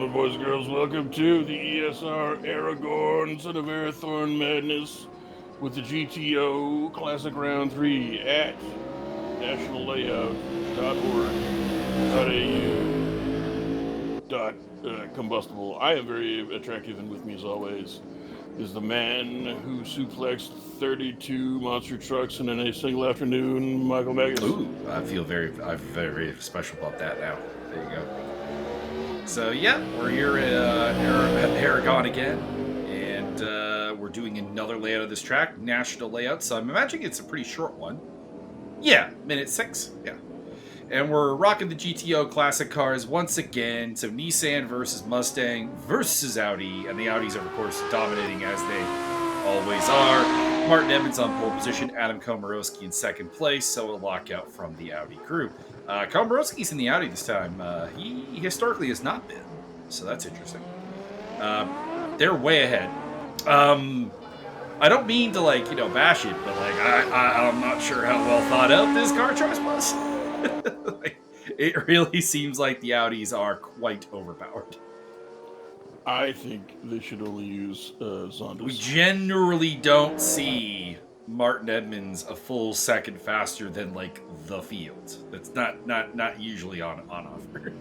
gentlemen, boys and girls, welcome to the ESR Aragón Madness with the GTO Classic Round 3 at nationallayout.org.au.combustible. I am very attractive, and with me as always is the man who suplexed 32 monster trucks in a single afternoon, Michael Magus. Ooh, I feel very special about that now. There you go. So yeah, we're here at Aragon again, and we're doing another layout of this track, national layout. So I'm imagining it's a pretty short one. Yeah, minute 6. Yeah, and we're rocking the GTO classic cars once again. So Nissan versus Mustang versus Audi, and the Audis are of course dominating as they always are. Martin Edmonds on pole position, Adam Komorowski in second place, so a lockout from the Audi crew. Komorowski's in the Audi this time. He historically has not been, so that's interesting. They're way ahead. I don't mean to bash it, but I'm not sure how well thought out this car choice was. It really seems like the Audis are quite overpowered. I think they should only use Zondas. We generally don't see Martin Edmonds a full second faster than the field. That's not usually on offer.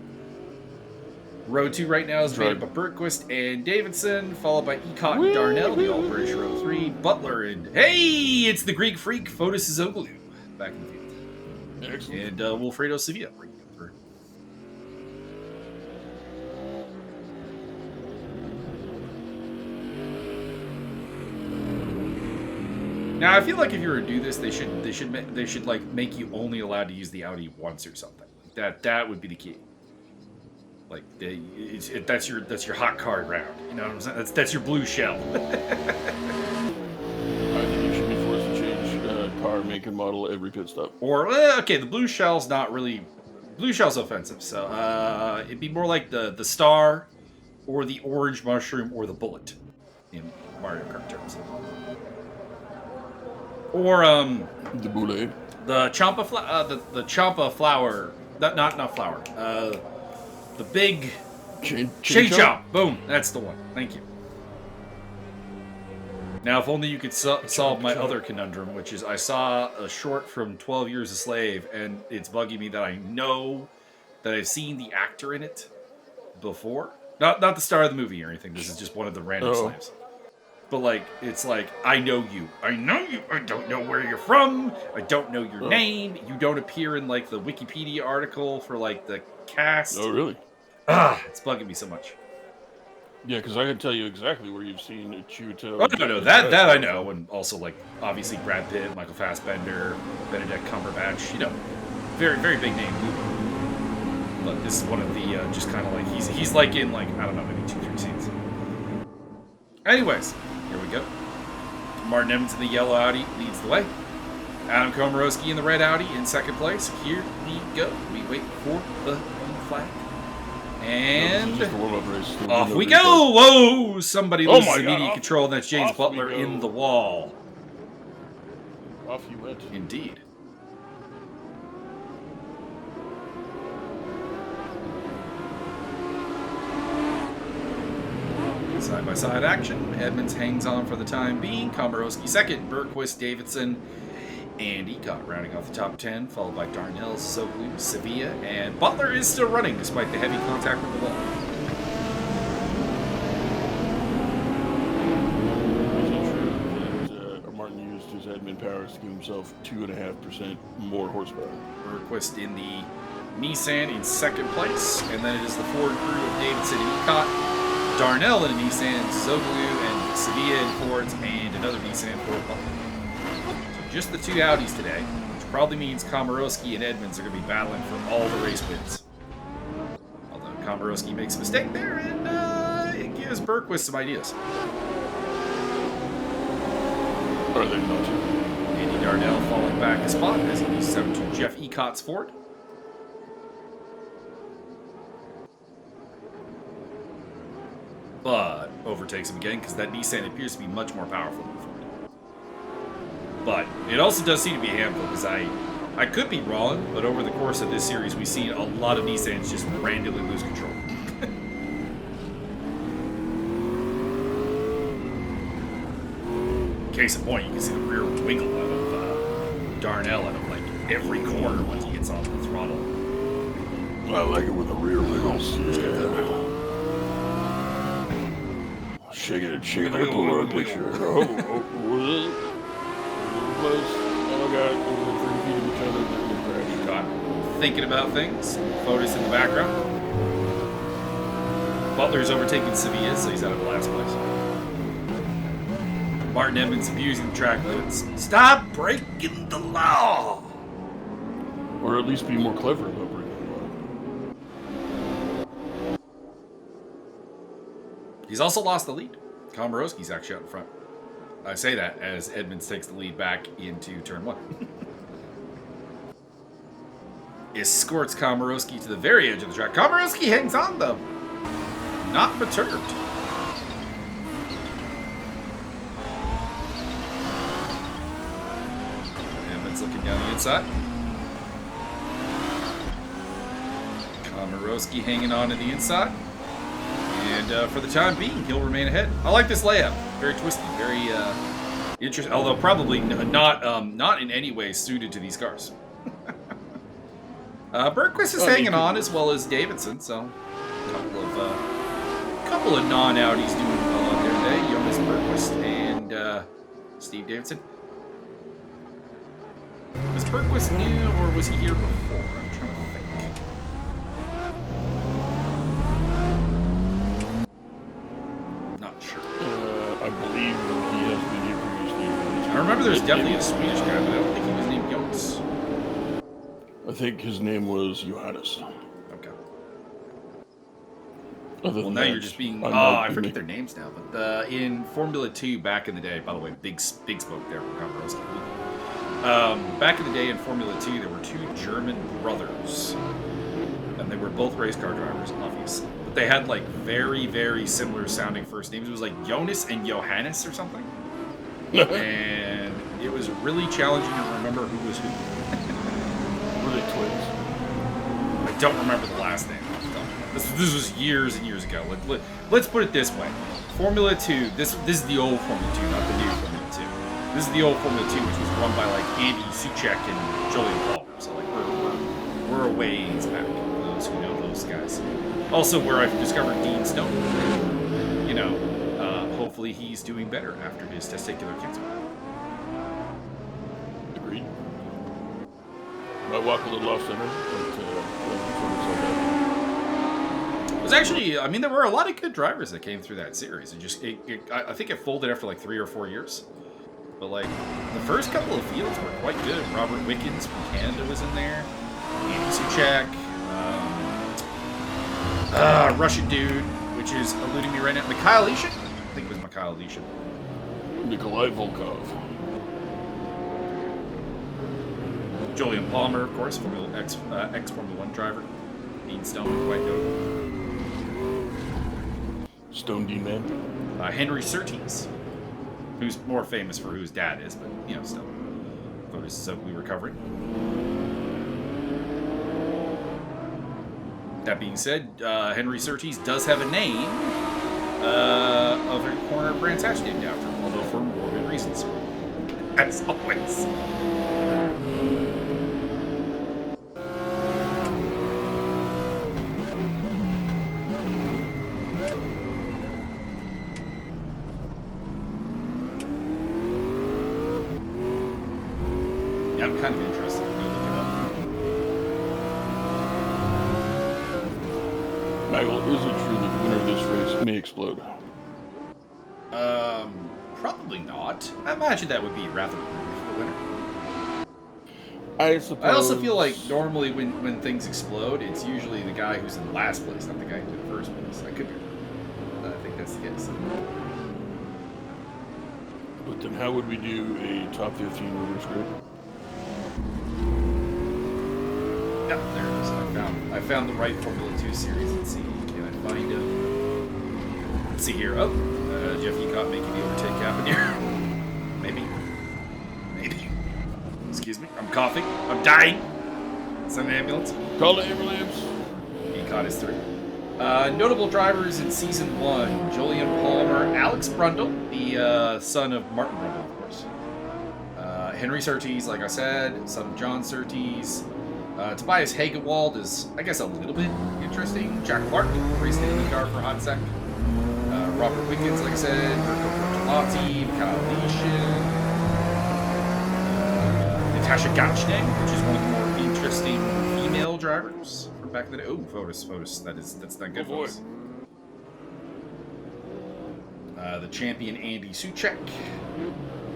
Row 2 right now is made up of Bergquist and Davidson, followed by Ecott and Darnell, the all-British row 3, Butler, and hey, it's the Greek freak, Fotis Zoglu, back in the field. Excellent. And Wilfredo Sevilla bringing it through. Now, I feel like if you were to do this, they should make you only allowed to use the Audi once or something. That would be the key. That's your hot card round. You know what I'm saying? That's your blue shell. I think you should be forced to change car make and model every pit stop. Or okay, the blue shell's not really. Blue shell's offensive, so it'd be more like the star, or the orange mushroom, or the bullet, in Mario Kart terms. Or the boule, the champa the champa flower, not flower, the big chain chomp. Boom, that's the one. Thank you. Now, if only you could solve my other conundrum, which is I saw a short from 12 Years a Slave, and it's bugging me that I know that I've seen the actor in it before. Not the star of the movie or anything. This is just one of the random slams. But it's I know you. I don't know where you're from. I don't know your name. You don't appear in the Wikipedia article for the cast. Oh, really? It's bugging me so much. Yeah, because I can tell you exactly where you've seen Chuto. Oh, no, that I know, and also obviously Brad Pitt, Michael Fassbender, Benedict Cumberbatch. Very very big name movie. But this is one of the just kind of he's in I don't know, maybe 2-3 scenes. Anyways, here we go. Martin Edmonds in the yellow Audi leads the way. Adam Komorowski in the red Audi in second place. Here we go. We wait for the flag. And off we go! Whoa! Somebody loses immediate control, and that's James Butler in the wall. Off you went. Indeed. Side-by-side action. Edmonds hangs on for the time being. Komorowski second. Bergquist, Davidson, and Ecott rounding off the top 10, followed by Darnell, Zoglu, Sevilla, and Butler is still running despite the heavy contact with the wall. Is it true that Martin used his admin powers to give himself 2.5% more horsepower? Bergquist in the Nissan in second place, and then it is the Ford crew of Davidson and Ecott. Darnell in a Nissan, Zoglu and Sevilla in Fords, and another Nissan Ford Butler. Just the two Audis today, which probably means Komorowski and Edmonds are going to be battling for all the race wins. Although Komorowski makes a mistake there, and it gives Bergquist some ideas. Are they not? Andy Darnell falling back a spot as he leads out to Jeff Ecott's Ford. But overtakes him again because that Nissan appears to be much more powerful than Ford. But it also does seem to be a handful because I could be wrong, but over the course of this series, we've seen a lot of Nissans just randomly lose control. Case in point, you can see the rear wiggle out of Darnell out of like every corner once he gets off the throttle. I like it when the rear wiggles. Yeah. Shake it, pull out a picture. Oh God, we're 3 feet of each other. Got thinking about things. Photos in the background. Butler's overtaking Sevilla, so he's out of last place. Martin Edmonds abusing the track limits. Stop breaking the law! Or at least be more clever about breaking the law. He's also lost the lead. Komorowski's actually out in front. I say that as Edmonds takes the lead back into turn 1. Escorts Komorowski to the very edge of the track. Komorowski hangs on, though. Not perturbed. Edmonds looking down the inside. Komorowski hanging on to the inside. And for the time being, he'll remain ahead. I like this layout. Very twisty, very interesting. Although probably not in any way suited to these cars. Bergquist is hanging on as well as Davidson, so a couple of non-Audis doing well on their day. Jonas Bergquist and Steve Davidson. Was Bergquist new or was he here before? I'm trying to think. Not sure. I believe he has been here previously. I remember there's definitely a Swedish guy, but I don't think he was named Jonas. I think his name was Johannes. Okay. Well, now you're just being... I forget their names now. But in Formula 2 back in the day, by the way, big spoke there from Komorowski. Back in the day in Formula 2, there were 2 German brothers. And they were both race car drivers, obviously. But they had like very, very similar sounding first names. It was like Jonas and Johannes or something. And it was really challenging to remember who was who. Were they twins? I don't remember the last name. This was years and years ago. Let's put it this way. Formula 2, this is the old Formula 2, not the new Formula 2. This is the old Formula 2, which was run by like Andy Suchek and Julian Palmer. So like we're a ways back, for those who know those guys. Also where I've discovered Dean Stone. You know, hopefully he's doing better after his testicular cancer. Agreed. I walk a little off center, It was actually, I mean, there were a lot of good drivers that came through that series. I think it folded after like 3 or 4 years. But like, the first couple of fields were quite good. Robert Wickens from Canada was in there. Andy Suchek. Russian dude, which is eluding me right now. Mikhail Ishin? I think it was Mikhail Ishin. Nikolai Volkov. Julian Palmer, of course, ex-Formula 1 driver. Dean Stone, quite notable. Stone Dean Man. Henry Surtees, who's more famous for who his dad is, but, you know, still. Photos we were covering. That being said, Henry Surtees does have a name of a corner of Brands Hatch named after him, although for morbid reasons. As always. I'm kind of interested. Go look it up. Michael, is it true that the winner of this race may explode? Probably not. I imagine that would be rather rude for the winner. I suppose. I also feel like normally when things explode, it's usually the guy who's in last place, not the guy who's in first place. I could be wrong. I think that's the case. But then how would we do a top 15 winners grid? Yeah, there it is. I found the right Formula 2 series. Let's see. Can I find it? Let's see here. Oh, Jeff Ecott making the overtake happen here. Maybe. Excuse me. I'm coughing. I'm dying. Send an ambulance. Call the ambulance. Ecott is through. Notable drivers in Season 1, Julian Palmer, Alex Brundle, the son of Martin Brundle, of course. Henry Surtees, like I said, son of John Surtees. Tobias Hagewald is, I guess, a little bit interesting. Jack Clark raced in IndyCar for a hot sec. Robert Wickens, like I said. Mirko Bortolotti, Kyle Nation. Natasha Gachning, which is one of the more interesting female drivers from back in the day. Oh, Fotis. That's not good, Fotis. The champion Andy Suchek.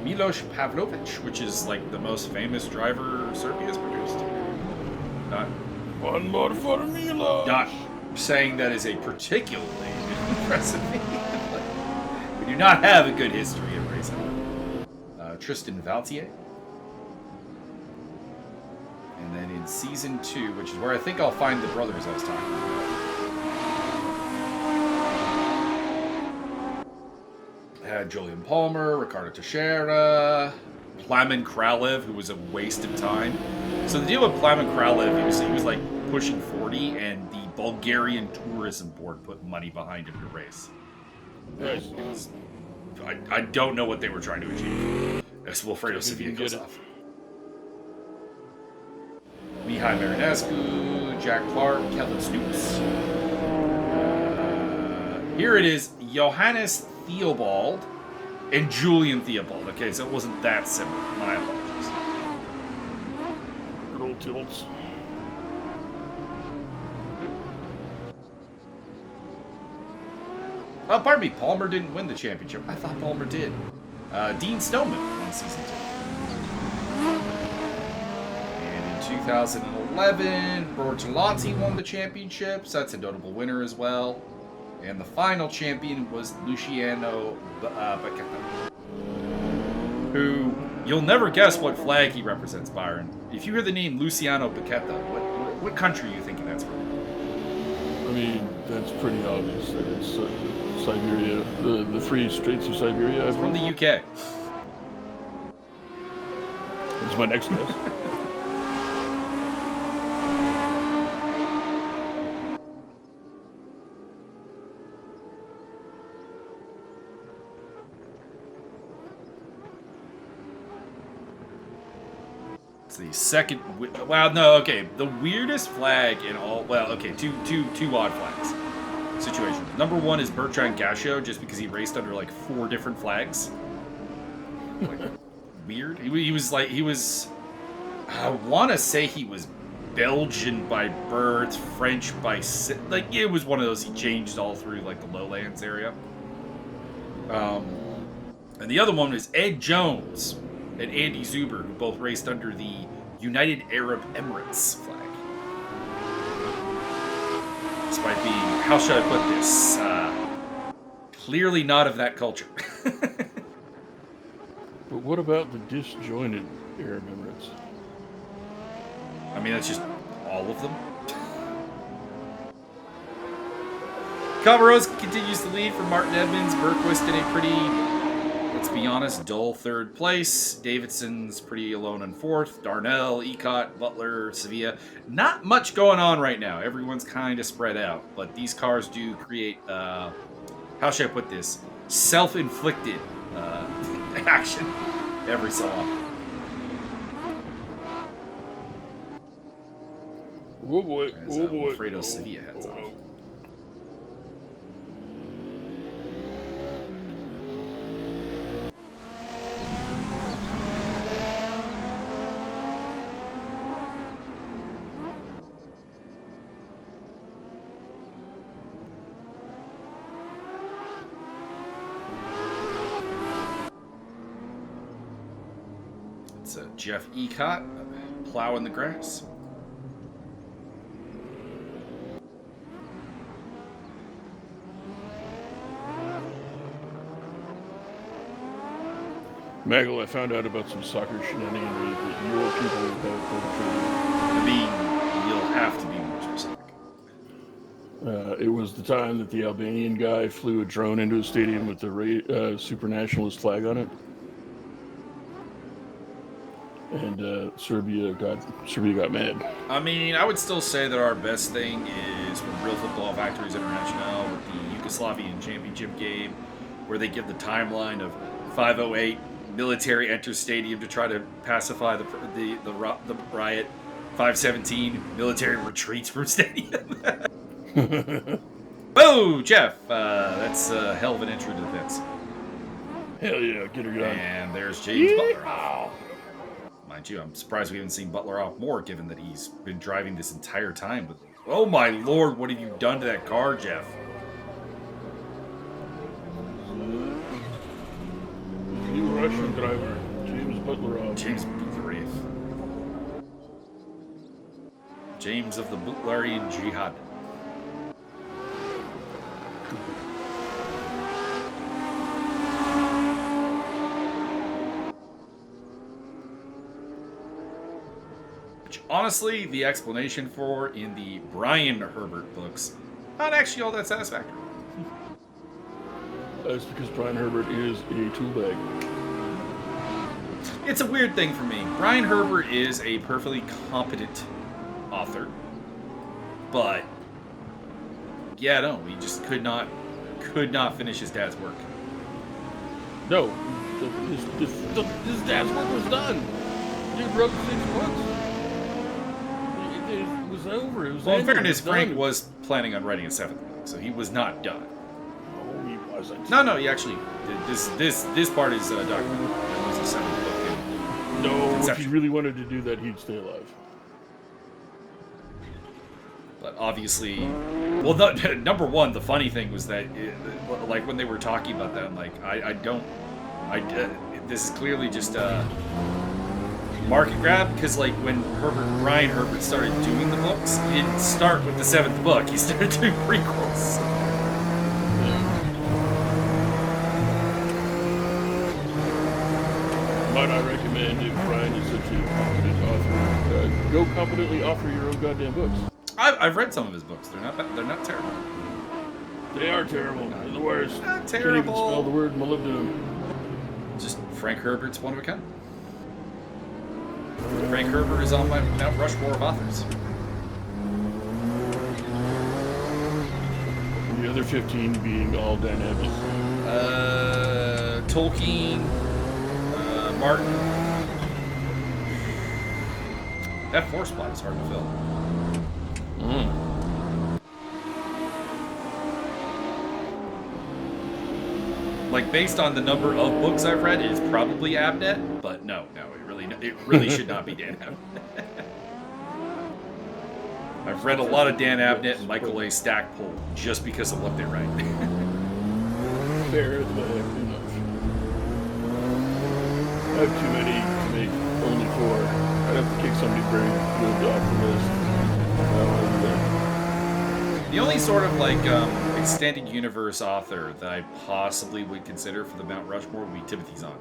Milos Pavlovich, which is like the most famous driver Serbia's produced. One more for Milos. Not saying that is a particularly impressive feat. We do not have a good history of racing. Tristan Valtier. And then in Season 2, which is where I think I'll find the brothers I was talking about. Had Julian Palmer, Ricardo Teixeira, Plamen Kralev, who was a waste of time. So the deal with Plamen Kralev, he was like pushing 40, and the Bulgarian Tourism Board put money behind him to race. Nice. I don't know what they were trying to achieve. As Wilfredo Sevilla goes off. Mihai Marinescu, Jack Clark, Kevin Stoops. Here it is, Johannes Theobald and Julian Theobald. Okay, so it wasn't that similar. My apologies. Good old tilts. Oh, pardon me, Palmer didn't win the championship. I thought Palmer did. Dean Snowman won Season 2. And in 2011, Bortolotti won the championship, so that's a notable winner as well. And the final champion was Luciano Bacchetta, who you'll never guess what flag he represents, Byron. If you hear the name Luciano Bacchetta, what country are you thinking that's from? I mean, that's pretty obvious that it's Siberia, the Free Straits of Siberia. It's from the UK. That's my next guess. It's the second. Well, no, okay. The weirdest flag in all. Well, okay, two odd flags. Situation. Number one is Bertrand Gachot, just because he raced under like 4 different flags. Like, weird. He was. I want to say he was Belgian by birth, French by like it was one of those he changed all through like the lowlands area. And the other one was Ed Jones and Andy Zuber, who both raced under the United Arab Emirates flag. Despite being, how should I put this? Clearly not of that culture. But what about the disjointed Arab Emirates? I mean, that's just all of them. Calvaros continues to lead for Martin Edmonds. Bergquist in a pretty, let's be honest, dull 3rd place. Davidson's pretty alone in 4th. Darnell, Ecott, Butler, Sevilla. Not much going on right now. Everyone's kind of spread out. But these cars do create, how should I put this? Self-inflicted action every so often. Oh boy, As, oh boy. Alfredo Sevilla heads off. It's Jeff Ecott plowing the grass. Maggle, I found out about some soccer shenanigans that your people have perpetrated. I mean, you'll have to be more specific. It was the time that the Albanian guy flew a drone into a stadium with the super nationalist flag on it. and Serbia got mad. I mean, I would still say that our best thing is from Real Football Factories International with the Yugoslavian Championship game, where they give the timeline of 5:08 military enters stadium to try to pacify the riot. 5:17 military retreats from stadium. Oh, Jeff, that's a hell of an entry to the pits. Hell yeah, get her going. And there's James Butler off. Mind you, I'm surprised we haven't seen Butler off more, given that he's been driving this entire time. But oh my lord, what have you done to that car, Jeff? New Russian driver, James Butler off. James Butler. James of the Butlerian Jihad. Which, honestly, the explanation for in the Brian Herbert books, not actually all that satisfactory. That's because Brian Herbert is a tool bag. It's a weird thing for me. Brian Herbert is a perfectly competent author, but yeah, no, he just could not finish his dad's work. No, his dad's work was done. Dude wrote 6 books. It was over. It was. Well, in fairness, Frank was planning on writing a 7th book, so he was not done. No, he wasn't. No, he actually this part is documented. It was a 7th book. No, if he really wanted to do that, he'd stay alive. But obviously, well, number one, the funny thing was that, like, when they were talking about that, I'm like, this is clearly just a market grab, because, like, when Brian Herbert started doing the books, he didn't start with the 7th book. He started doing prequels. Might I recommend, if Brian is such a competent author, go competently author your own goddamn books. I've read some of his books. They're not terrible. They are terrible. They're the worst. Not Can't even terrible. spell the word molybdenum. Just Frank Herbert's one of a kind. Frank Herbert is on my Mount Rushmore of authors. The other 15 being all Dan Abnett. Tolkien, Martin. That 4 spot is hard to fill. Like, based on the number of books I've read, it's probably Abnett, but no, it really should not be Dan Abnett. I've read a lot of Dan Abnett and Michael A. Stackpole just because of what they write. Fair enough. I have too many to make only 4. I'd have to kick somebody very good off the list. The only sort of, like, extended universe author that I possibly would consider for the Mount Rushmore would be Timothy Zahn.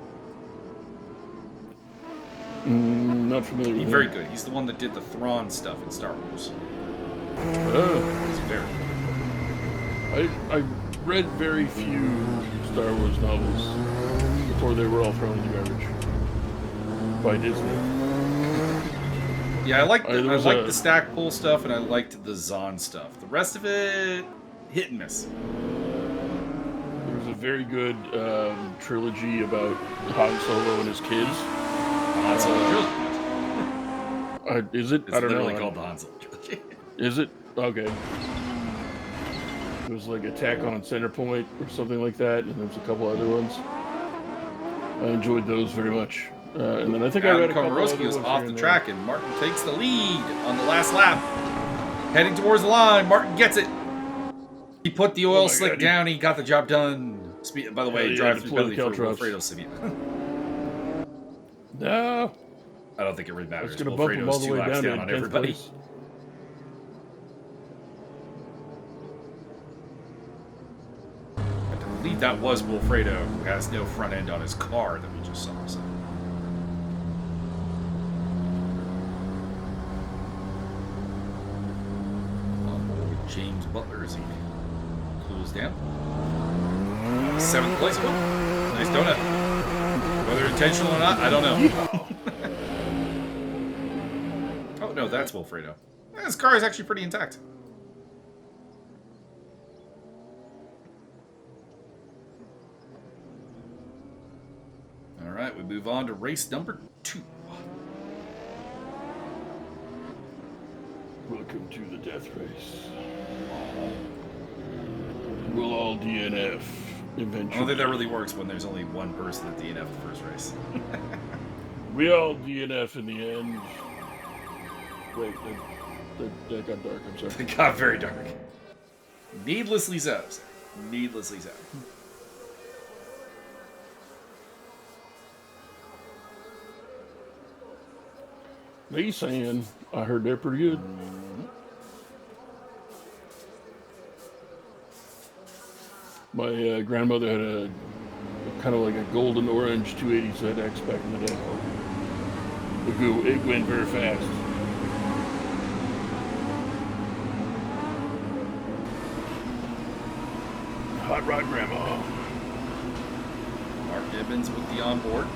Not familiar with him. He's very good. He's the one that did the Thrawn stuff in Star Wars. He's very good. I read very few Star Wars novels before they were all thrown in the garbage by Disney. Yeah, I liked the Stackpole stuff, and I liked the Zahn stuff. The rest of it, hit and miss. There was a very good trilogy about Han Solo and his kids. Han Solo trilogy. Is it? It's I don't know. literally called the Han Solo trilogy. Is it? Okay. It was like Attack on Centerpoint or something like that, and there's a couple other ones. I enjoyed those very much. And then I think I read a couple other Komorowski was ones off here the and track, and Martin takes the lead on the last lap. Heading towards the line, Martin gets it. He put the oil slick down. He got the job done. By the way, drive through penalty for Wilfredo Sevilla. No. I don't think it really matters. It's going to bump him all the way down to on everybody. Place. I believe that was Wilfredo, who has no front end on his car that we just saw. So. James Butler as he cools down. 7th place. Oh, nice donut. Whether intentional or not, I don't know. that's Wilfredo. This car is actually pretty intact. All right, we move on to race number 2. Welcome to the death race. We'll all DNF eventually. I don't think that really works when there's only one person that DNF the first race. We all DNF in the end. Wait, that got dark. I'm sorry. It got very dark. Needlessly so. Needlessly so. Nissan, I heard they're pretty good. My grandmother had a kind of like a golden orange 280 ZX back in the day. It went very fast. Hot rod grandma. Mark Gibbons with the onboard.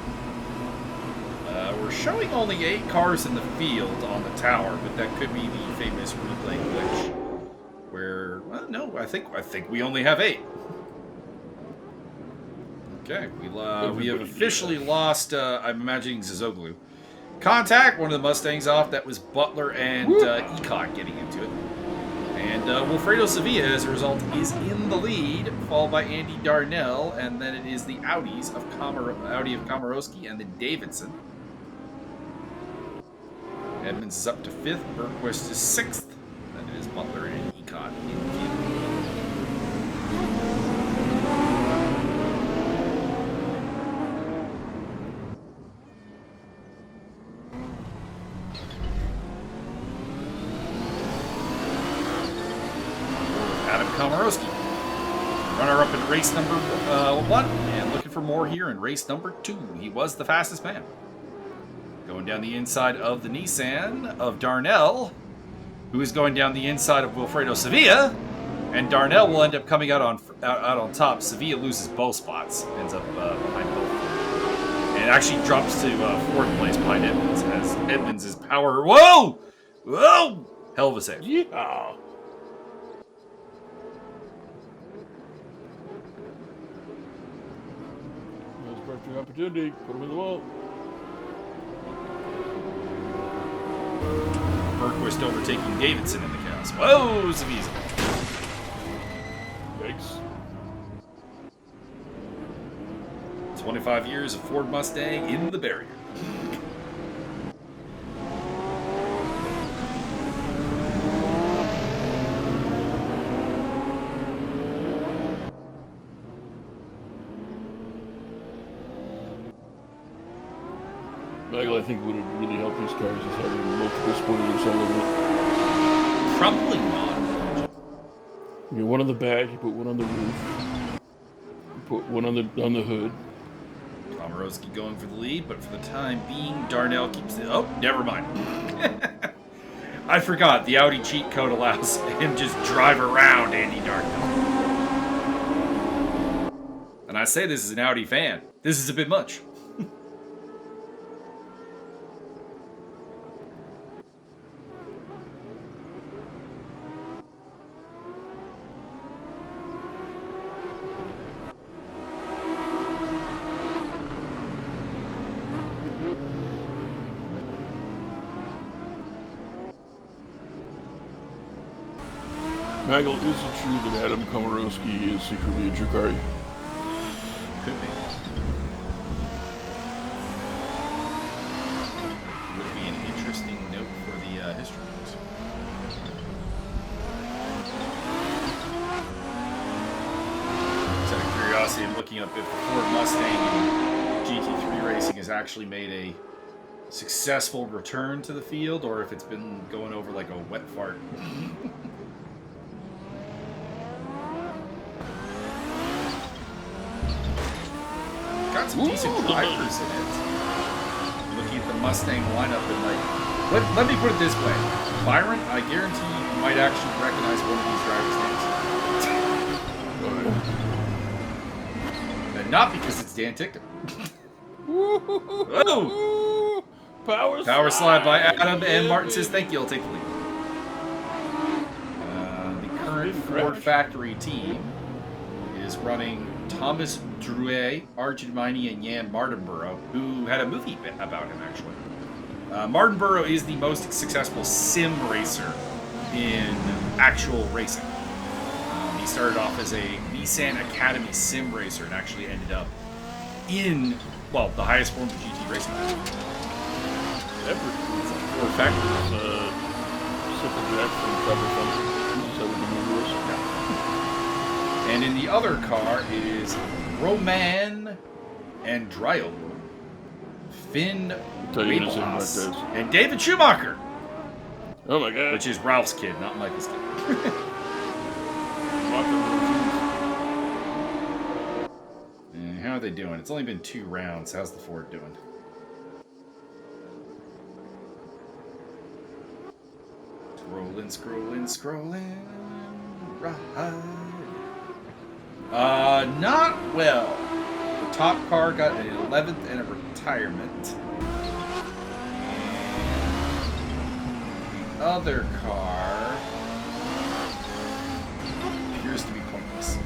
We're showing only 8 cars in the field on the tower, but that could be the famous replay glitch. Where, well, no, I think we only have 8. Okay, we have officially lost. I'm imagining Zizoglu. Contact, one of the Mustangs off. That was Butler and Ecot getting into it. And Wilfredo Sevilla, as a result, is in the lead, followed by Andy Darnell, and then it is the Audi of Komorowski and then Davidson. Edmonds is up to 5th, Bergquist is 6th, then it is Butler and Ecot in field. Komorowski, runner-up in race number 1, and looking for more here in race number 2. He was the fastest man. Going down the inside of the Nissan of Darnell, who is going down the inside of Wilfredo Sevilla, and Darnell will end up coming out on top. Sevilla loses both spots, ends up behind both, and actually drops to 4th place behind Edmonds as Edmonds is power. Whoa! Hell of a save. Yeah. Perfect opportunity. Put him in the wall. Bergquist overtaking Davidson in the chaos. Whoa, Zaviza. Yikes. 25 years of Ford Mustang in the barrier. Michael, I think what would really help these cars is having multiple spoilers all over it. Probably not. You get one on the back, you put one on the roof, you put one on the hood. Komorowski going for the lead, but for the time being, Darnell keeps it. Oh, never mind. I forgot the Audi cheat code allows him just drive around Andy Darnell. And I say this as an Audi fan. This is a bit much. Michael, is it true that Adam Komorowski is secretly a Jacari? Could be. Would be an interesting note for the history books. Just out of curiosity, I'm looking up if the Ford Mustang in GT3 racing has actually made a successful return to the field, or if it's been going over like a wet fart. Got some decent drivers in it. Looking at the Mustang lineup and like, let me put it this way. Byron, I guarantee you might actually recognize one of these drivers' names. And not because it's Dan Tickton. Oh! Power slide by Adam, and Martin says thank you. I'll take the lead. The current Ford factory team is running Thomas Drouet, Arjun Miney, and Jan Martinborough, who had a movie about him, actually. Martinborough is the most successful sim racer in actual racing. He started off as a Nissan Academy sim racer and actually ended up in, well, the highest form of GT racing. Ford factory is Simple Jack from Copper Thunder. And in the other car is Roman Andrio, Finn Weiblas, and David Schumacher. Oh my god. Which is Ralph's kid, not Michael's kid. And how are they doing? It's only been 2 rounds. How's the Ford doing? Scrolling. Right. Not well. The top car got an 11th and a retirement. And the other car appears to be pointless.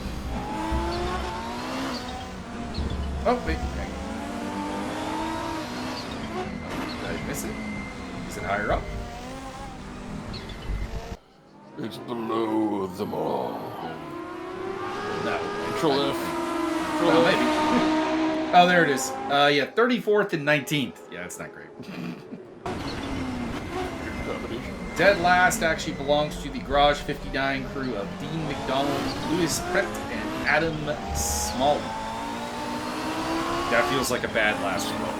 Oh, wait. Did I miss it? Is it higher up? It's below them all. No. Control F. Well, maybe. Oh, there it is. Yeah, 34th and 19th. Yeah, that's not great. Dead last actually belongs to the Garage 59 crew of Dean McDonald, Louis Pret, and Adam Smalley. That feels like a bad last result.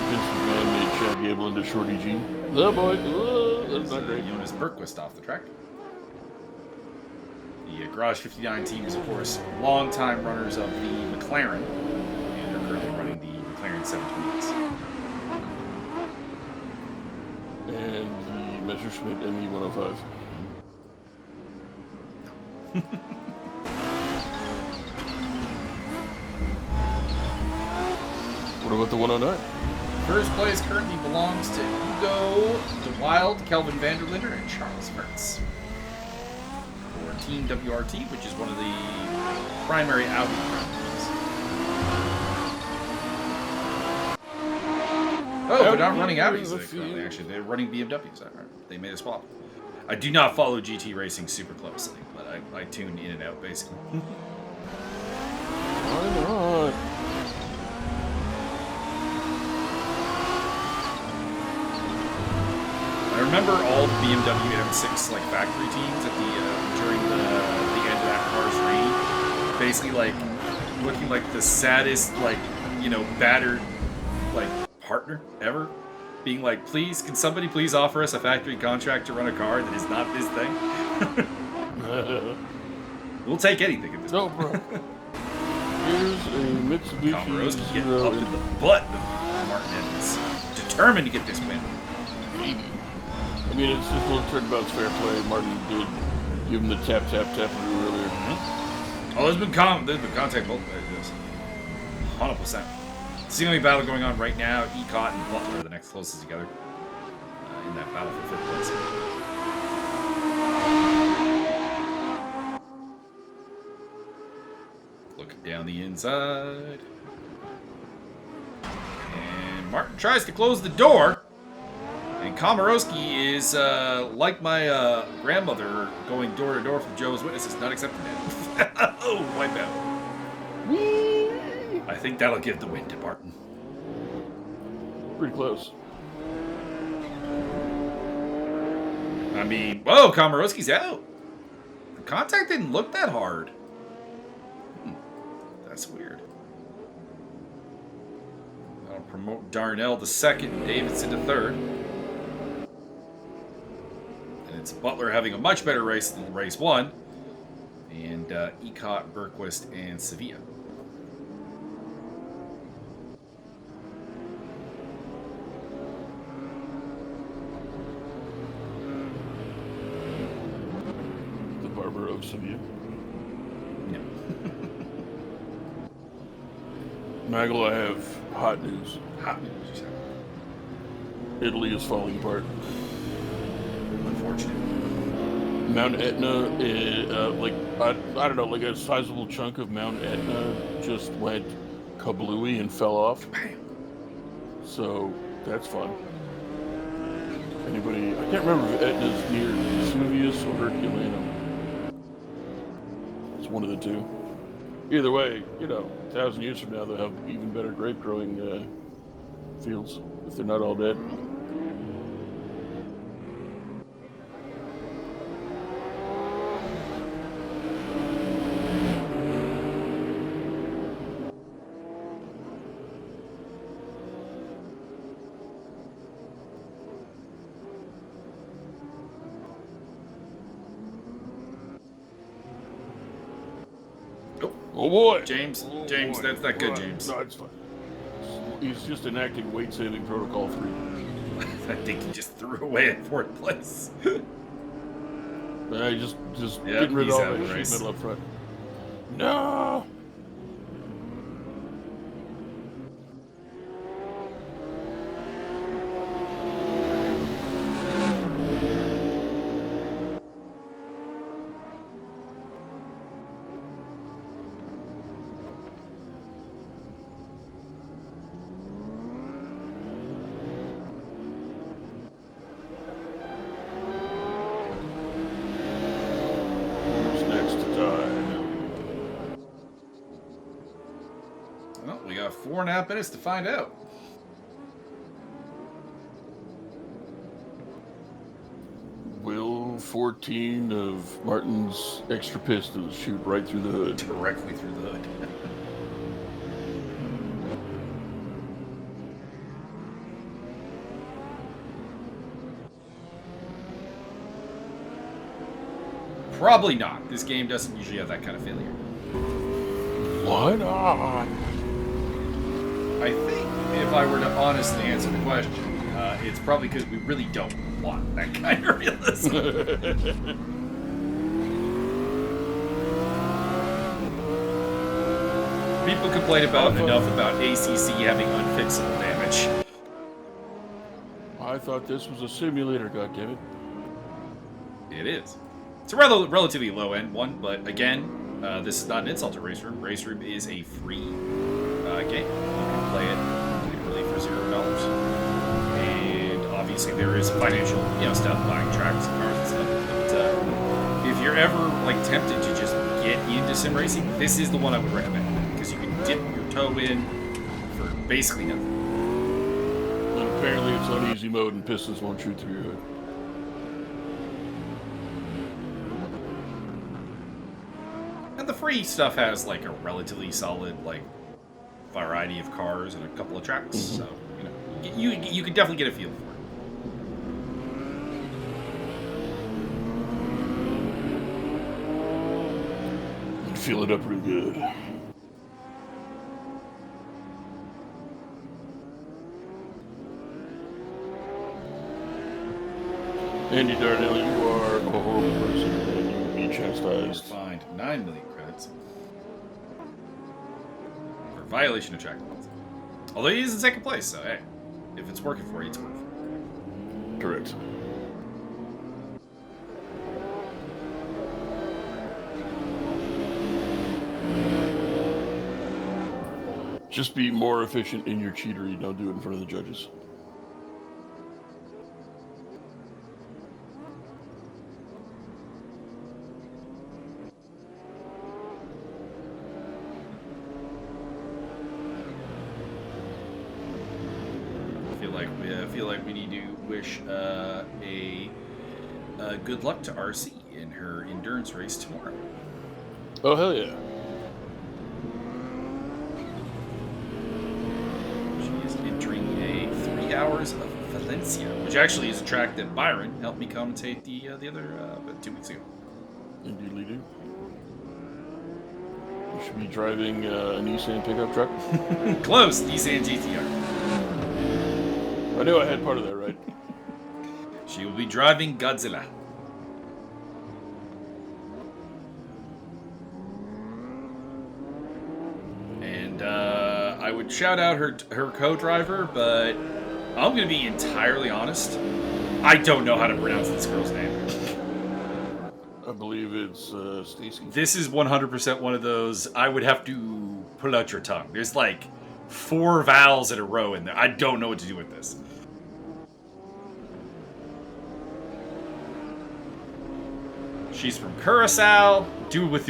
Vince McMahon made Chad Gable into Shorty G. Oh boy, that's not great. Jonas Bergquist off the track. The Garage 59 team is, of course, longtime runners of the McLaren, and they're currently running the McLaren 720s. And the Messerschmitt ME 105. What about the 109? First place currently belongs to Hugo de Wild, Kelvin Vanderlinder, and Charles Mertz. For Team WRT, which is one of the primary Audi teams. Oh, they're not running Audis currently, actually. They're running BMWs. They made a swap. I do not follow GT racing super closely, but I tune in and out, basically. Why not? I remember all the BMW M6 like factory teams at the during the end of that car's reign, basically like looking like the saddest, like, you know, battered like partner ever, being like, please, can somebody please offer us a factory contract to run a car that is not this thing? We'll take anything at this point. No, bro. Here's a Mitsubishi Comaro's getting up in the butt of Martin Evans, determined to get this win. I mean, it's just a little turnabout's fair play. Martin did give him the tap earlier. Oh, there's been contact both ways. 100%. It's the only battle going on right now. Ecott and Butler are the next closest together in that battle for 5th place. Looking down the inside. And Martin tries to close the door. And Komorowski is, like my grandmother, going door to door from Joe's Witnesses, not accepting it. Oh, wipe out. Whee! I think that'll give the win to Martin. Pretty close. I mean, whoa, Komorowski's out. The contact didn't look that hard. That's weird. I'll promote Darnell to 2nd, Davidson to 3rd. It's Butler having a much better race than race 1. And Ecott, Bergquist, and Sevilla. The barber of Sevilla. No. Maggle, I have hot news. Hot news, you said. Italy is falling apart. Unfortunate. Mount Etna, I don't know, like a sizable chunk of Mount Etna just went kablooey and fell off. Bam. So that's fun. Anybody? I can't remember if Etna's near Vesuvius or Herculaneum. It's one of the two. Either way, 1,000 years from now, they'll have even better grape growing fields if they're not all dead. Oh boy, James, oh James, boy. that's not good, James. No, it's fine. He's just enacting weight-saving protocol 3. I think he just threw away at fourth place. Just getting rid of all that sheet race. metal up front. No. Well, we got 4.5 minutes to find out. Will 14 of Martin's extra pistols shoot right through the hood? Directly through the hood. Probably not. This game doesn't usually have that kind of failure. Why not? I think if I were to honestly answer the question, it's probably because we really don't want that kind of realism. People complain about enough about ACC having unfixable damage. I thought this was a simulator, goddammit. It is. It's a relatively low-end one, but again, this is not an insult to Raceroom. Raceroom is a free game. You can play it literally for $0. And obviously there is financial, stuff, buying tracks and cars and stuff. But if you're ever tempted to just get into sim racing, this is the one I would recommend because you can dip your toe in for basically nothing. And apparently it's on easy mode and pistons won't shoot through your hood. And the free stuff has a relatively solid variety of cars and a couple of tracks, so you can definitely get a feel for it. And feel it up real good. Andy Darnell, you are a horrible person and you will be chastised. Fined 9 million credits for violation of track laws. Although he is in second place, so hey, if it's working for you, it's working for you. Correct. Just be more efficient in your cheatery. Don't do it in front of the judges. I feel like we need to wish a good luck to RC in her endurance race tomorrow. Oh, hell yeah. She is entering a 3 hours of Valencia, which actually is a track that Byron helped me commentate the other 2 weeks ago. Indeed, do. You should be driving a Nissan pickup truck. Close, Nissan GTR. I knew I had part of that right. She will be driving Godzilla. And I would shout out her co-driver, but I'm going to be entirely honest. I don't know how to pronounce this girl's name. I believe it's Stacy. This is 100% one of those, I would have to pull out your tongue. There's like 4 vowels in a row in there. I don't know what to do with this. She's from Curacao. Do with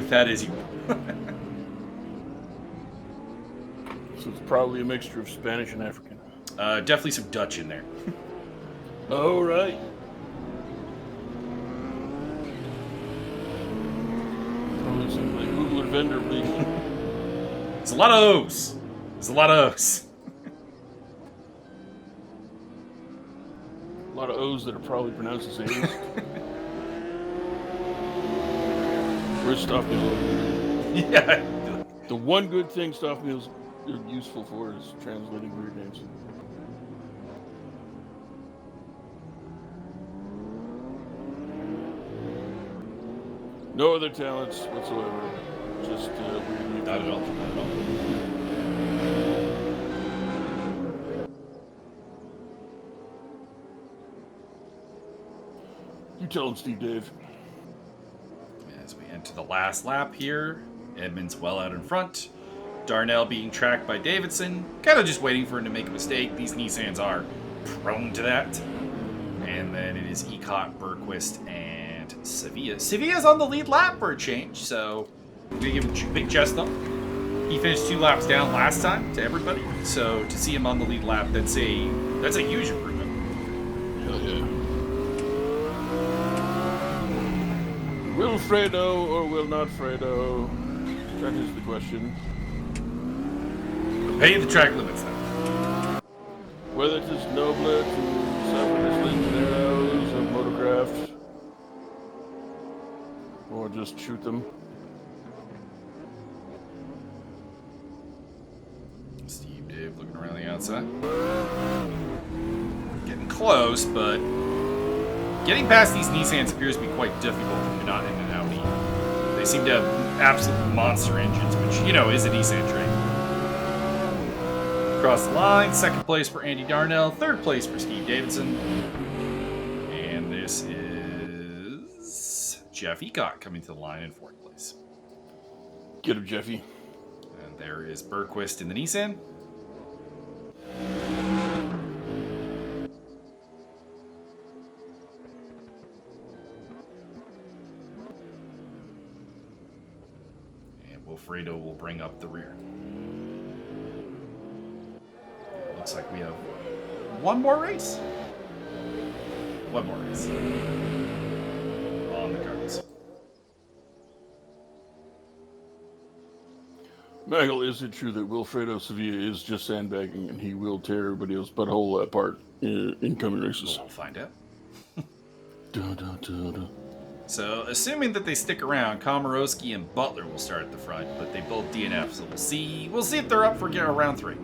that as you will. So it's probably a mixture of Spanish and African. Definitely some Dutch in there. Oh, right. Probably some like Oogler vendor bleeding. There's a lot of O's. There's a lot of O's. A lot of O's that are probably pronounced as A's. Where's Stop Meals? Yeah. The one good thing Stop Meals are useful for is translating weird names. No other talents whatsoever. Just weird names. Not at all. Not at all. You tell him, Steve Dave. As we enter the last lap here, Edmonds well out in front. Darnell being tracked by Davidson. Kind of just waiting for him to make a mistake. These Nissans are prone to that. And then it is Ecott, Bergquist, and Sevilla. Sevilla's on the lead lap for a change, so we're going to give him a big chest up. He finished 2 laps down last time to everybody, so to see him on the lead lap, that's a huge improvement. Hell yeah. Will Fredo or will not Fredo? That is the question. Pay the track limits then. Whether it is Noblet, Separatist Legionnaires, or Motocraft, or just shoot them. Steve Dave looking around the outside. Getting close, but getting past these Nissans appears to be quite difficult when you're not in an Audi. They seem to have absolute monster engines, which, you know, is a Nissan trait. Across the line, 2nd place for Andy Darnell, 3rd place for Steve Davidson. And this is Jeff Ecott coming to the line in 4th place. Get him, Jeffy. And there is Bergquist in the Nissan. And Wilfredo will bring up the rear. Looks like we have one more race. One more race. On the cards. Michael, is it true that Wilfredo Sevilla is just sandbagging and he will tear everybody else butthole apart in incoming races? We'll find out. Dun, dun, dun, dun. So, assuming that they stick around, Komorowski and Butler will start at the front, but they both DNF, so we'll see if they're up for round 3.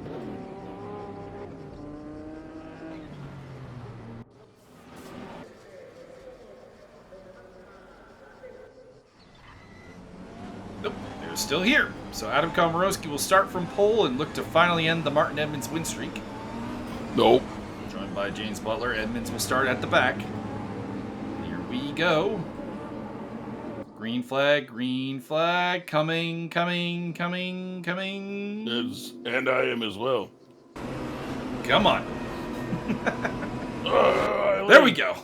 Nope, they're still here. So Adam Komorowski will start from pole and look to finally end the Martin Edmonds win streak. Nope. Joined by James Butler, Edmonds will start at the back. Here we go. Green flag, coming. And I am as well. Come on. There we go.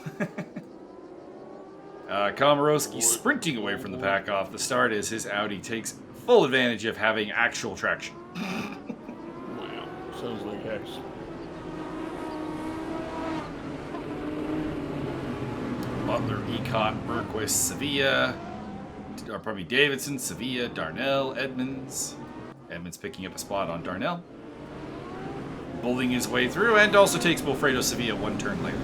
Komorowski sprinting away from the pack off the start as his Audi takes full advantage of having actual traction. Wow, sounds like hex. Butler, Ecott, Bergquist, Sevilla, or probably Davidson, Sevilla, Darnell, Edmonds. Edmonds picking up a spot on Darnell. Bullying his way through and also takes Wilfredo Sevilla 1 turn later.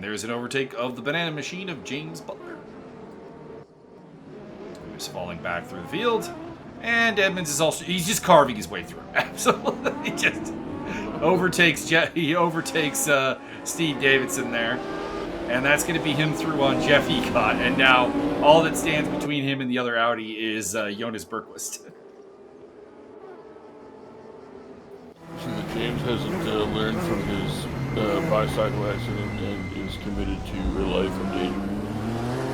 There's an overtake of the banana machine of James Butler. James falling back through the field. And Edmonds is also, he's just carving his way through. Absolutely. He just overtakes Steve Davidson there. And that's going to be him through on Jeff Ecott. And now all that stands between him and the other Audi is Jonas Bergquist. See that James hasn't learned from his bicycle accident and is committed to a life of danger.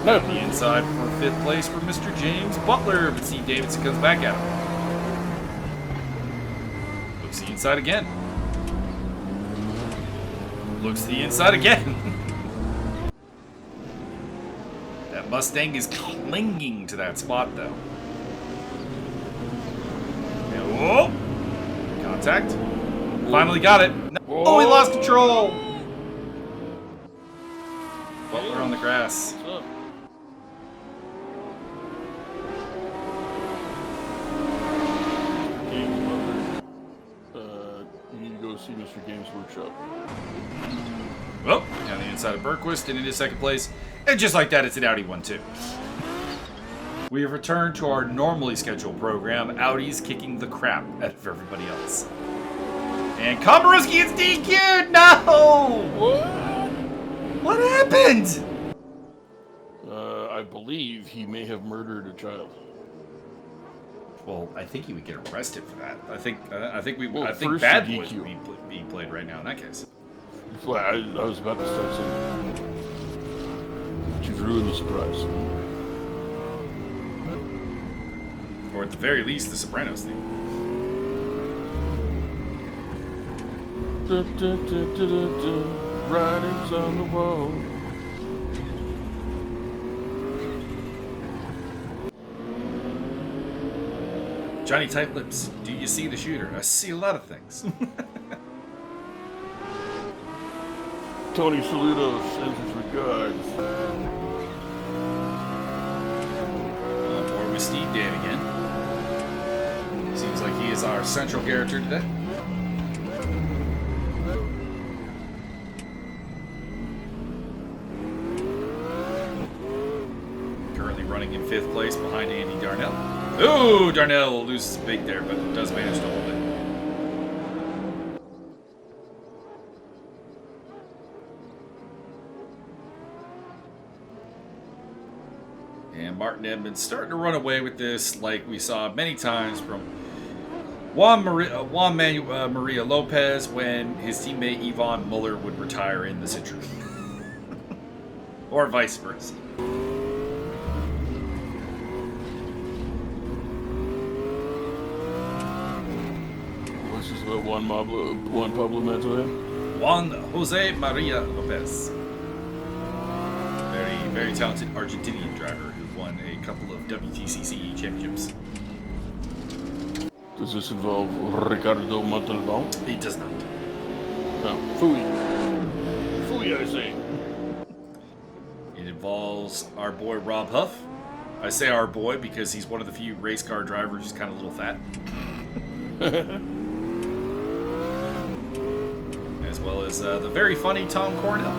No. The inside for 5th place for Mr. James Butler, but Steve Davidson comes back at him. Looks the inside again. Looks the inside again. That Mustang is clinging to that spot, though. And whoa! Contact. Finally got it. No. Oh, he lost control. Butler on the grass. What's up? Games Butler. You need to go see Mr. Games Workshop. Well, down the inside of Bergquist and into 2nd place. And just like that, it's an Audi 1-2. We have returned to our normally scheduled program. Audi's kicking the crap out of everybody else. And Komorowski gets DQ'd! No! What? What happened? I believe he may have murdered a child. Well, I think he would get arrested for that. I think Well, first Bad the Boys DQ. would be being played right now in that case. Well, I was about to start saying, but you've ruined the surprise. Or at the very least, the Sopranos theme. Writings on the wall. Johnny Tight Lips, do you see the shooter? I see a lot of things. Tony Saludo sends his regards. Or with Steve Dave again. Seems like he is our central character today. Currently running in 5th place behind Andy Darnell. Ooh, Darnell loses big there, but does manage to hold it. And Martin Edmonds starting to run away with this, like we saw many times from Juan Maria Lopez when his teammate Yvonne Muller would retire in the Citroen. Or vice versa. What's this about Juan Pablo Montoya? Juan Jose Maria Lopez. Very, very talented Argentinian driver who won a couple of WTCC championships. Does this involve Ricardo Montalbán? It does not. No. Fooey. Fooey, I say. It involves our boy Rob Huff. I say our boy because he's one of the few race car drivers who's kind of a little fat. As well as the very funny Tom Cornell.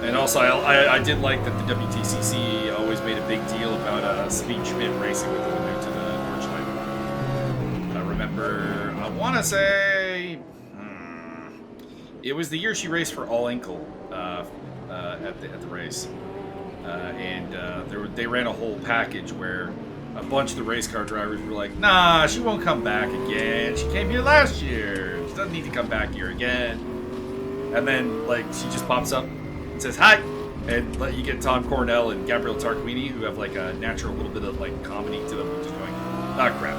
And also, I did like that the WTCC always made a big deal about Speed Schmidt racing with the winner to the Nordschleife. I remember, I want to say, it was the year she raced for All Inkle at the race. They ran a whole package where a bunch of the race car drivers were like, nah, she won't come back again. She came here last year. She doesn't need to come back here again. And then, like, she just pops up and says, hi. And you get Tom Cornell and Gabrielle Tarquini, who have, like, a natural little bit of, like, comedy to them, just going, ah, crap.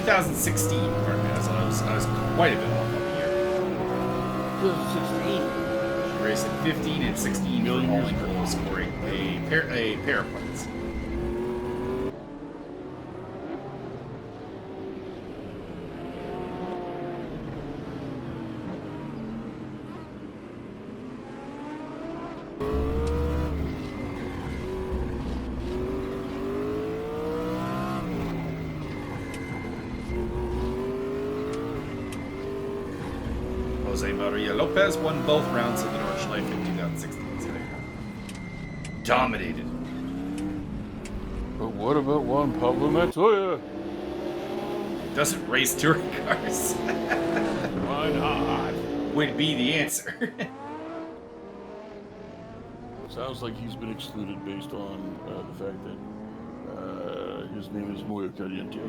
2016, pardon me, I was quite a bit off on the year. 2016. race in 15 and 16 for hauling goal scoring a pair of points. Jose Maria Lopez won both rounds of the Nordschleife in 2016 today. Dominated. But what about Juan Pablo Montoya? Doesn't race touring cars. Why not? Would be the answer. Sounds like he's been excluded based on the fact that his name is Moyo Caliente.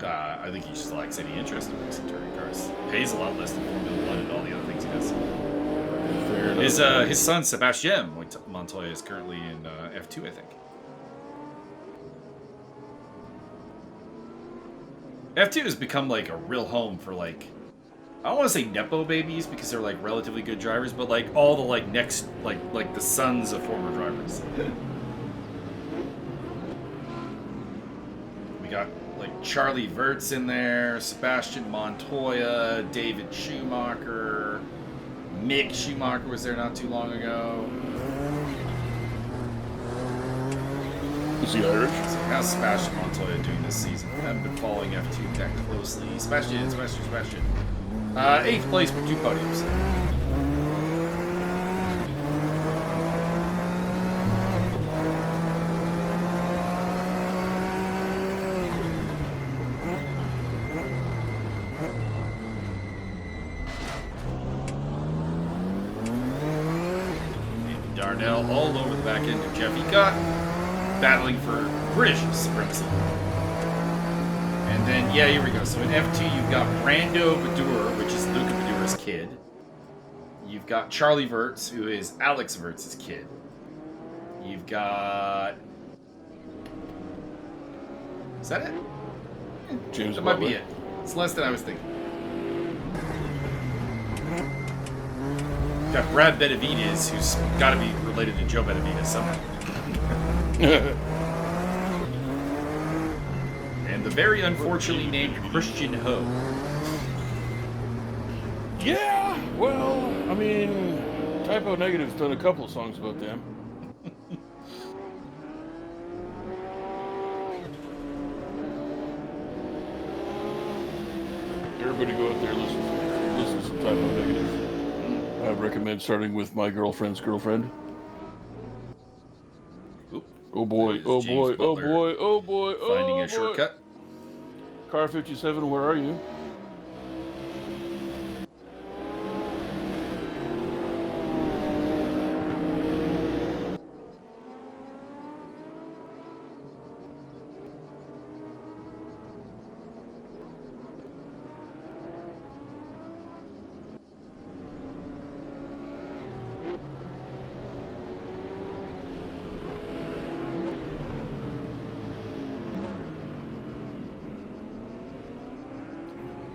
I think he just lacks any interest in racing touring cars. Pays a lot less than Formula 1 and all the other things he does. Fair enough. His son, Sebastien Montoya, is currently in F2, I think. F2 has become like a real home for like, I don't want to say Nepo babies because they're like relatively good drivers, but like all the like next, like the sons of former drivers. We got like Charlie Verts in there, Sebastian Montoya, David Schumacher, Mick Schumacher was there not too long ago. Is he Irish? So how's Sebastian Montoya doing this season? I haven't been following F2 that closely. Sebastian. 8th place with 2 podiums. Darnell all over the back end of Jeffy Gott, battling for British supremacy. And then, yeah, here we go. So in F2, you've got Brando Badur, which is Luca Badur's kid. You've got Charlie Verts, who is Alex Verts' kid. You've got... Is that it? James That might be Butler. it. It's less than I was thinking. Got Brad Benavides, who's got to be related to Joe Benavides somehow. And the very unfortunately named Christian Ho. Yeah, well, I mean, Typo Negative's done a couple of songs about them. Everybody go out there and listen to some Typo Negative. I recommend starting with My Girlfriend's Girlfriend. Oop. Oh boy, There's oh James boy, oh Butler boy, oh boy, oh Finding boy. a shortcut. Car 57, where are you?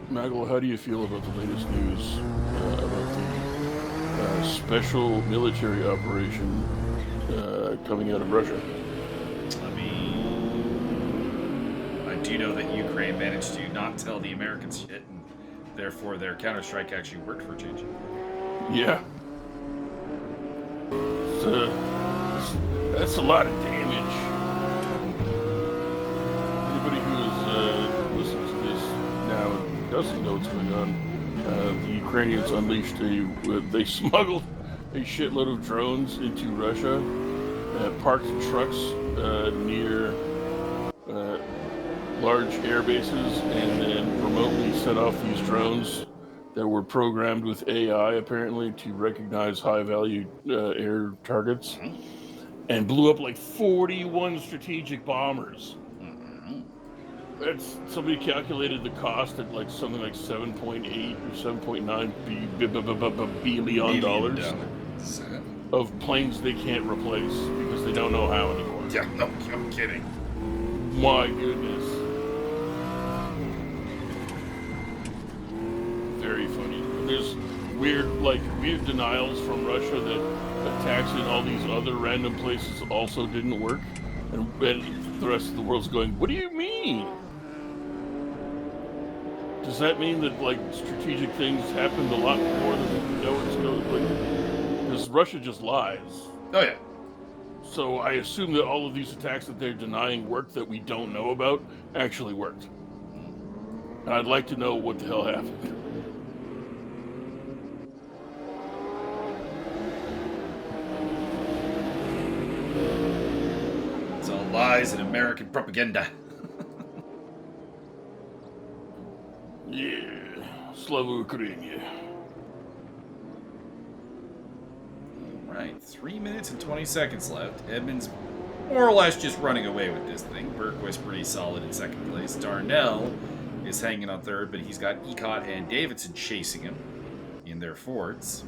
Maggle, how do you feel about the latest news about the special military operation coming out of Russia? I mean, I do know that Ukraine managed to not tell the Americans shit, and therefore their counterstrike actually worked for a change. Yeah. That's a lot of damage. Anybody who is listening to this now doesn't know what's going on. The Ukrainians unleashed they smuggled a shitload of drones into Russia, parked trucks near large air bases, and then remotely set off these drones that were programmed with AI apparently to recognize high-value air targets, and blew up like 41 strategic bombers. That's, somebody calculated the cost at like something like $7.8 or $7.9 billion of planes they can't replace because they don't know how anymore. Yeah, no, I'm kidding. My goodness. Very funny. weird denials from Russia that attacks in all these other random places also didn't work, and the rest of the world's going, what do you mean? Does that mean that like strategic things happened a lot more than we know it's going? Like, because Russia just lies. Oh yeah. So I assume that all of these attacks that they're denying worked that we don't know about actually worked. And I'd like to know what the hell happened. It's all lies and American propaganda. Yeah, Slava Ukraine. All right, 3 minutes and 20 seconds left. Edmonds more or less just running away with this thing. Bergquist pretty solid in second place. Darnell is hanging on third, but he's got Ecott and Davidson chasing him in their Fords.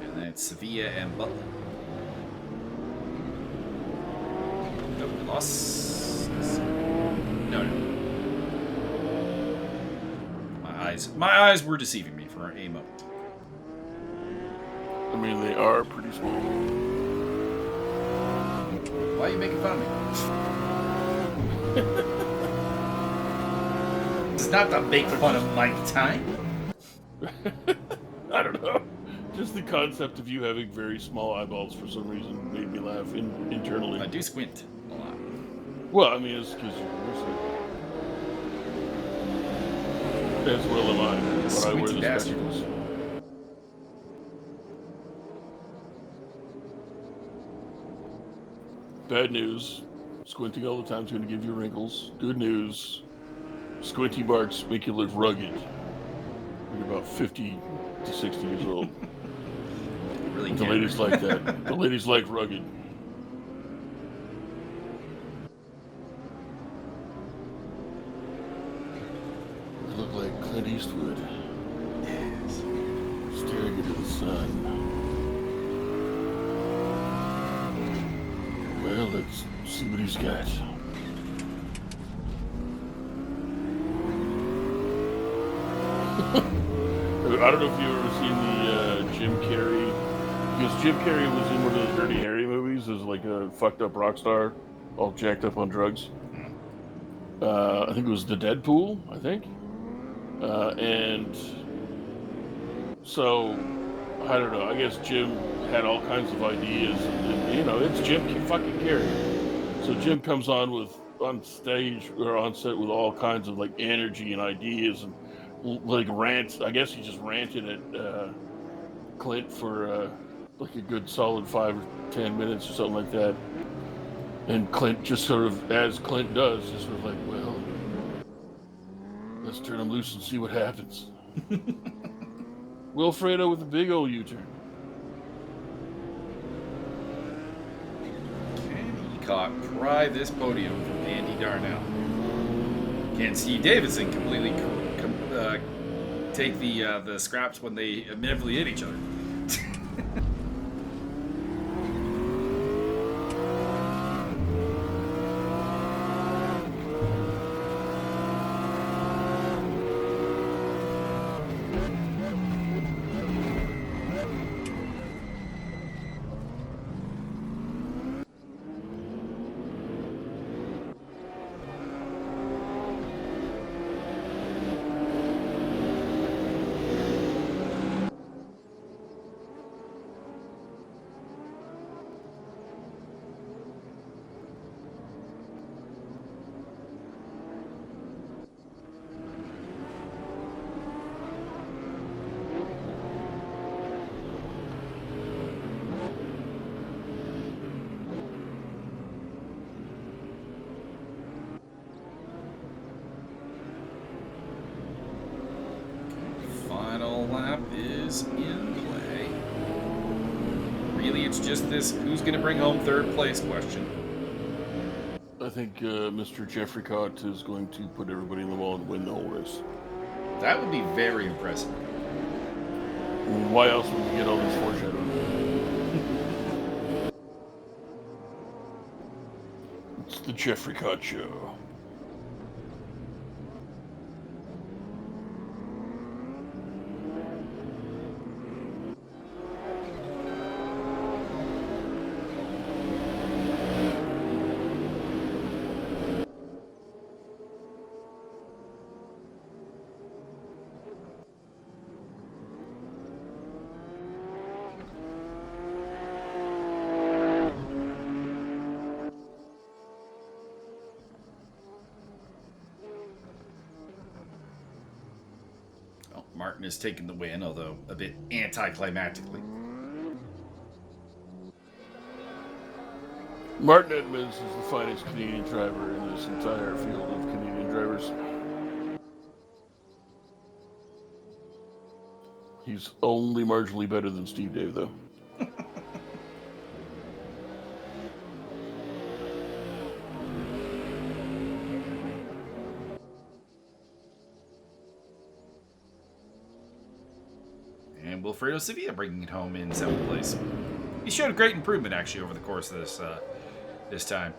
And then it's Sevilla and Butler. No, we lost. No. My eyes were deceiving me for a moment. I mean, they are pretty small. Why are you making fun of me? It's not to make fun of my time. I don't know. Just the concept of you having very small eyeballs for some reason made me laugh internally. I do squint a lot. Well, I mean, it's because you're sick. As well am I. But I wear the spectacles. Bad news. Squinting all the time is going to give you wrinkles. Good news. Squinty marks make you look rugged. You're about 50 to 60 years old. Really the ladies like that. The ladies like rugged. You look like Clint Eastwood. Yes. Staring into the sun. Well, let's see what he's got. I don't know if you've ever seen the Jim Carrey, because Jim Carrey was in one of the Dirty Harry movies as like a fucked up rock star, all jacked up on drugs. I think it was the Deadpool, I think. And so, I don't know, I guess Jim had all kinds of ideas, and you know, it's Jim fucking Carrey. So Jim comes on stage or on set with all kinds of like energy and ideas and like rants. I guess he just ranted at Clint for like a good solid 5 or 10 minutes or something like that. And Clint just sort of, as Clint does, just sort of like, well, let's turn him loose and see what happens. Wilfredo with a big old U-turn. Can Ecott pry this podium from Andy Darnell? Can Steve Davidson completely take the scraps when they inevitably hit each other? Lap is in play. Really, it's just this who's going to bring home third place question. I think Mr. Jeffrey Cott is going to put everybody in the wall and win the whole race. That would be very impressive. Why else would we get all this foreshadowing? It's the Jeffrey Cott Show. Martin has taken the win, although a bit anticlimactically. Martin Edmonds is the finest Canadian driver in this entire field of Canadian drivers. He's only marginally better than Steve Dave, though. And Wilfredo Sevilla bringing it home in 7th place. He showed a great improvement, actually, over the course of this time.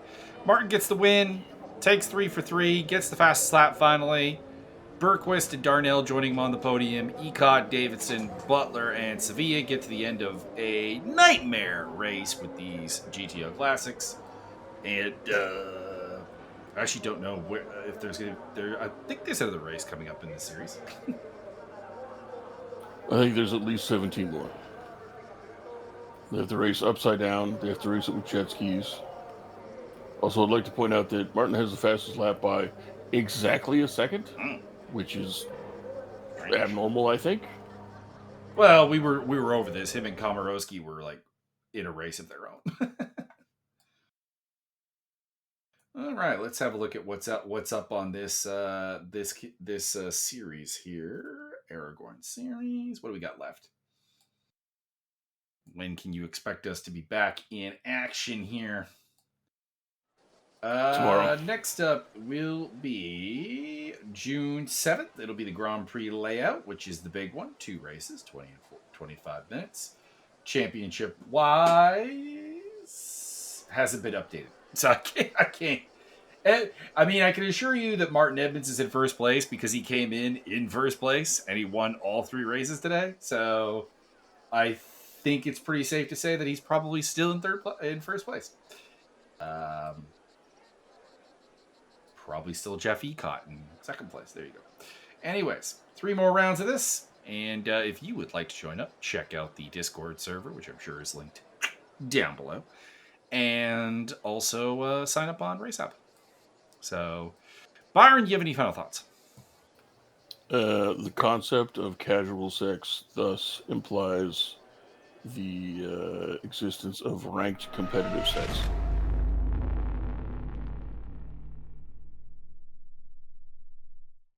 Martin gets the win, takes 3 for 3, gets the fastest lap finally. Berquist and Darnell joining him on the podium. Ecott, Davidson, Butler, and Sevilla get to the end of a nightmare race with these GTO Classics. And I actually don't know if there's going to... I think they said the race coming up in this series. I think there's at least 17 more. They have to race upside down. They have to race it with jet skis. Also, I'd like to point out that Martin has the fastest lap by exactly a second, which is abnormal, I think. Well, we were over this. Him and Komorowski were like in a race of their own. All right, let's have a look at what's up on this series here. Aragon series. What do we got left? When can you expect us to be back in action here? Tomorrow. Next up will be June 7th. It'll be the Grand Prix layout, which is the big one. 2 races, 20 and 25 minutes. Championship wise hasn't been updated. So I can't. I mean, I can assure you that Martin Edmonds is in first place because he came in first place and he won all 3 races today. So I think it's pretty safe to say that he's probably still in first place. Probably still Jeff Ecott in second place. There you go. Anyways, 3 more rounds of this. And if you would like to join up, check out the Discord server, which I'm sure is linked down below. And also sign up on RaceApp. So, Byron, do you have any final thoughts? The concept of casual sex thus implies the existence of ranked competitive sex.